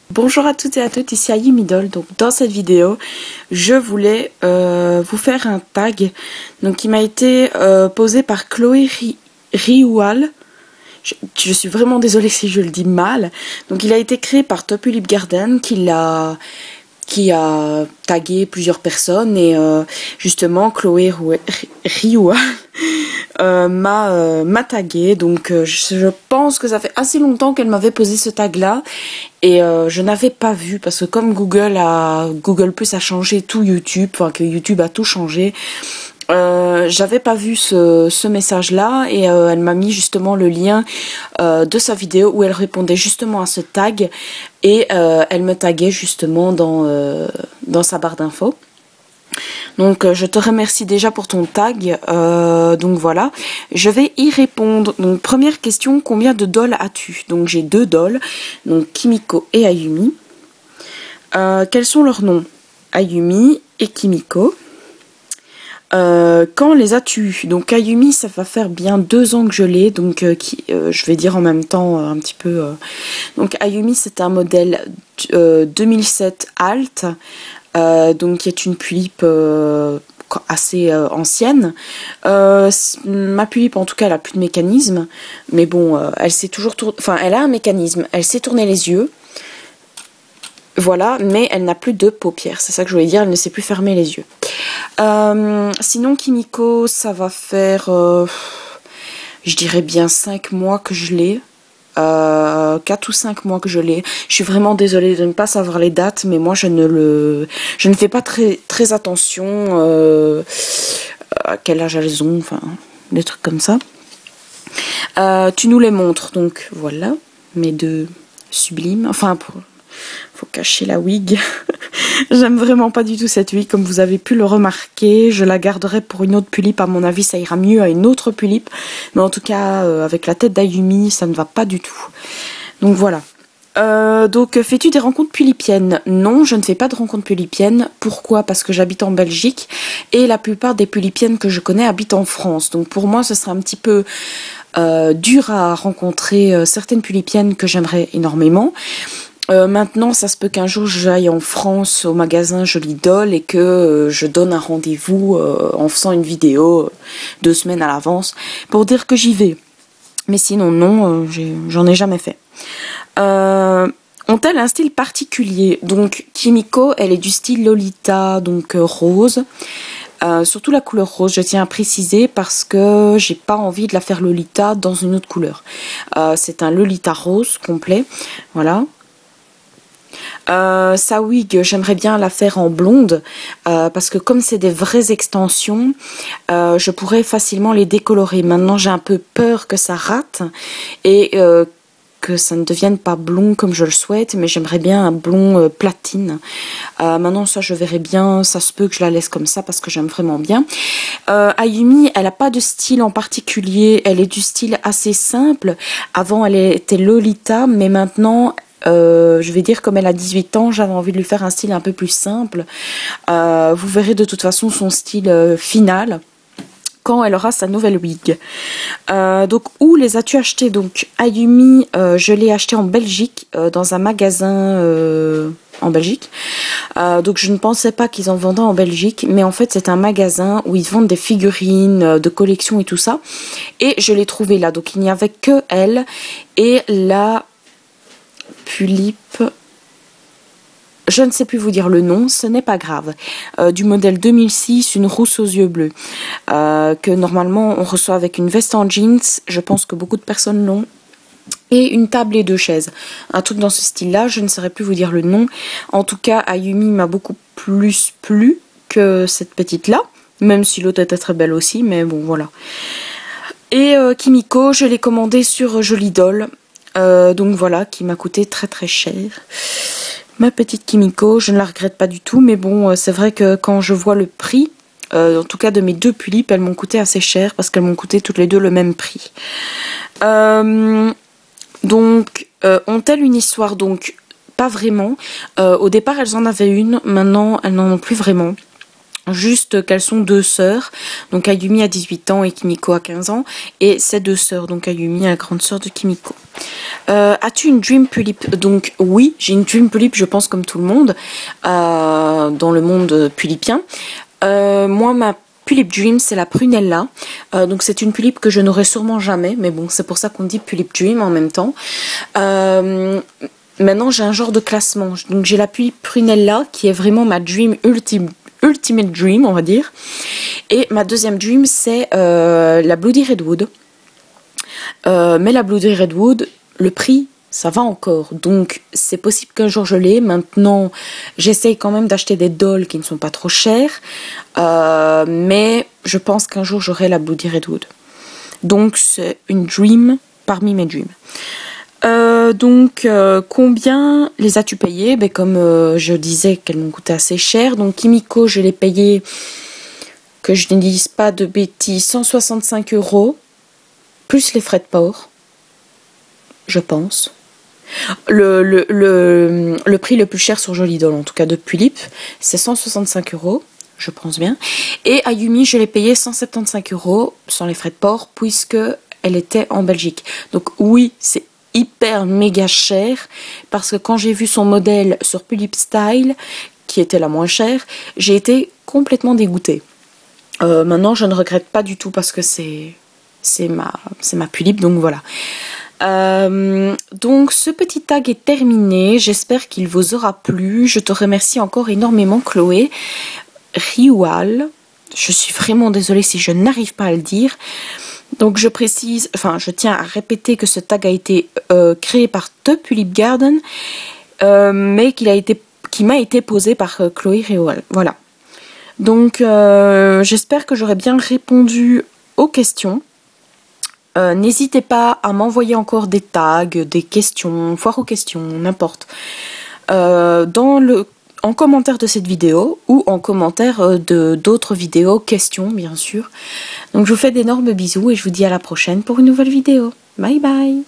Bonjour à toutes et à tous, ici Ayumi Doll. Donc dans cette vidéo, je voulais vous faire un tag donc qui m'a été posé par Chloé Rioual. Je suis vraiment désolée si je le dis mal. Donc il a été créé par Topulip Garden qui a tagué plusieurs personnes et justement Chloé Rioual m'a tagué. Donc je pense que ça fait assez longtemps qu'elle m'avait posé ce tag là et je n'avais pas vu parce que comme Google Plus a changé tout YouTube, enfin que YouTube a tout changé, j'avais pas vu ce message là et elle m'a mis justement le lien de sa vidéo où elle répondait justement à ce tag et elle me taguait justement dans sa barre d'infos. Donc je te remercie déjà pour ton tag, donc voilà, je vais y répondre. Donc première question, combien de dolls as-tu? Donc j'ai 2 dolls, donc Kimiko et Ayumi. Quels sont leurs noms? Ayumi et Kimiko. Quand les as-tu? Donc Ayumi, ça va faire bien 2 ans que je l'ai, donc je vais dire en même temps un petit peu. Donc Ayumi, c'est un modèle 2007 Alt. Donc qui est une pulipe assez ancienne. Ma pulipe en tout cas elle a plus de mécanisme, mais bon elle sait toujours elle a un mécanisme, elle sait tourner les yeux, voilà, mais elle n'a plus de paupières, c'est ça que je voulais dire, elle ne sait plus fermer les yeux. Sinon Kimiko, ça va faire je dirais bien 5 mois que je l'ai. 4 ou 5 mois que je l'ai. Je suis vraiment désolée de ne pas savoir les dates, mais moi je ne fais pas très attention à quel âge elles ont, enfin des trucs comme ça. Tu nous les montres, donc voilà, mes 2 sublimes, enfin faut cacher la wig. J'aime vraiment pas du tout cette wig, comme vous avez pu le remarquer. Je la garderai pour une autre pulipe, à mon avis ça ira mieux à une autre pulipe. Mais en tout cas, avec la tête d'Ayumi, ça ne va pas du tout. Donc voilà. Donc fais-tu des rencontres pulipiennes? Non, je ne fais pas de rencontres pulipiennes. Pourquoi? Parce que j'habite en Belgique et la plupart des pulipiennes que je connais habitent en France. Donc pour moi, ce serait un petit peu dur à rencontrer certaines pulipiennes que j'aimerais énormément. Maintenant, ça se peut qu'un jour j'aille en France au magasin Jolie Doll et que je donne un rendez-vous en faisant une vidéo 2 semaines à l'avance pour dire que j'y vais. Mais sinon, non, j'en ai jamais fait. Ont-elles un style particulier? Donc Kimiko, elle est du style Lolita, donc rose. Surtout la couleur rose, je tiens à préciser parce que j'ai pas envie de la faire Lolita dans une autre couleur. C'est un Lolita rose complet, voilà. Sa wig, j'aimerais bien la faire en blonde parce que comme c'est des vraies extensions, je pourrais facilement les décolorer. Maintenant j'ai un peu peur que ça rate et que ça ne devienne pas blond comme je le souhaite, mais j'aimerais bien un blond platine. Maintenant ça je verrai bien, ça se peut que je la laisse comme ça parce que j'aime vraiment bien. Ayumi, elle n'a pas de style en particulier, elle est du style assez simple. Avant elle était Lolita, mais maintenant je vais dire comme elle a 18 ans, j'avais envie de lui faire un style un peu plus simple. Vous verrez de toute façon son style final quand elle aura sa nouvelle wig. Donc où les as-tu achetés? Donc Ayumi, je l'ai acheté en Belgique, dans un magasin en Belgique. Donc je ne pensais pas qu'ils en vendaient en Belgique, mais en fait c'est un magasin où ils vendent des figurines de collection et tout ça. Et je l'ai trouvé là, donc il n'y avait que elle et la pulipe, je ne sais plus vous dire le nom, ce n'est pas grave, du modèle 2006, une rousse aux yeux bleus, que normalement on reçoit avec une veste en jeans, je pense que beaucoup de personnes l'ont, et une table et 2 chaises, un truc dans ce style là, je ne saurais plus vous dire le nom. En tout cas Ayumi m'a beaucoup plus plu que cette petite là, même si l'autre était très belle aussi, mais bon voilà. Et Kimiko, je l'ai commandé sur Jolie Doll. Donc voilà, qui m'a coûté très cher. Ma petite Kimiko, je ne la regrette pas du tout, mais bon, c'est vrai que quand je vois le prix, en tout cas de mes 2 pulipes, elles m'ont coûté assez cher parce qu'elles m'ont coûté toutes les 2 le même prix. Donc, ont-elles une histoire? Donc, pas vraiment. Au départ, elles en avaient une, maintenant, elles n'en ont plus vraiment. Juste qu'elles sont deux sœurs, donc Ayumi a 18 ans et Kimiko a 15 ans, et ces deux sœurs, donc Ayumi est la grande sœur de Kimiko. As-tu une Dream Pulip? Donc oui, j'ai une Dream Pulip, je pense comme tout le monde, dans le monde pulipien. Moi, ma Pulip Dream, c'est la Prunella. Donc c'est une Pulip que je n'aurai sûrement jamais, mais bon, c'est pour ça qu'on dit Pulip Dream en même temps. Maintenant, j'ai un genre de classement. Donc j'ai la Pulip Prunella, qui est vraiment ma Dream Ultimate Dream, on va dire. Et ma deuxième Dream, c'est la Bloody Redwood. Mais la Bloody Redwood, le prix, ça va encore. Donc, c'est possible qu'un jour je l'ai. Maintenant, j'essaye quand même d'acheter des dolls qui ne sont pas trop chers. Mais je pense qu'un jour, j'aurai la Bloody Redwood. Donc, c'est une Dream parmi mes Dreams. Combien les as-tu payés? Ben, comme je disais qu'elles m'ont coûté assez cher. Donc Kimiko, je l'ai payé, que je ne dise pas de bêtises, 165 €, plus les frais de port, je pense. Le prix le plus cher sur Joli Doll, en tout cas de Pulip, c'est 165 €, je pense bien. Et Ayumi, je l'ai payé 175 € sans les frais de port, puisque elle était en Belgique. Donc oui, c'est hyper méga cher, parce que quand j'ai vu son modèle sur Pulip Style, qui était la moins chère, j'ai été complètement dégoûtée. Maintenant, je ne regrette pas du tout, parce que c'est ma Pulip, donc voilà. Donc ce petit tag est terminé, j'espère qu'il vous aura plu. Je te remercie encore énormément, Chloé Rioual. Je suis vraiment désolée si je n'arrive pas à le dire. Donc je précise, enfin je tiens à répéter que ce tag a été créé par The Pulip Garden, mais qui m'a été posé par Chloé Rioual. Voilà. Donc j'espère que j'aurai bien répondu aux questions. N'hésitez pas à m'envoyer encore des tags, des questions, foire aux questions, n'importe. En commentaire de cette vidéo ou en commentaire d'autres vidéos, questions bien sûr. Donc je vous fais d'énormes bisous et je vous dis à la prochaine pour une nouvelle vidéo. Bye bye!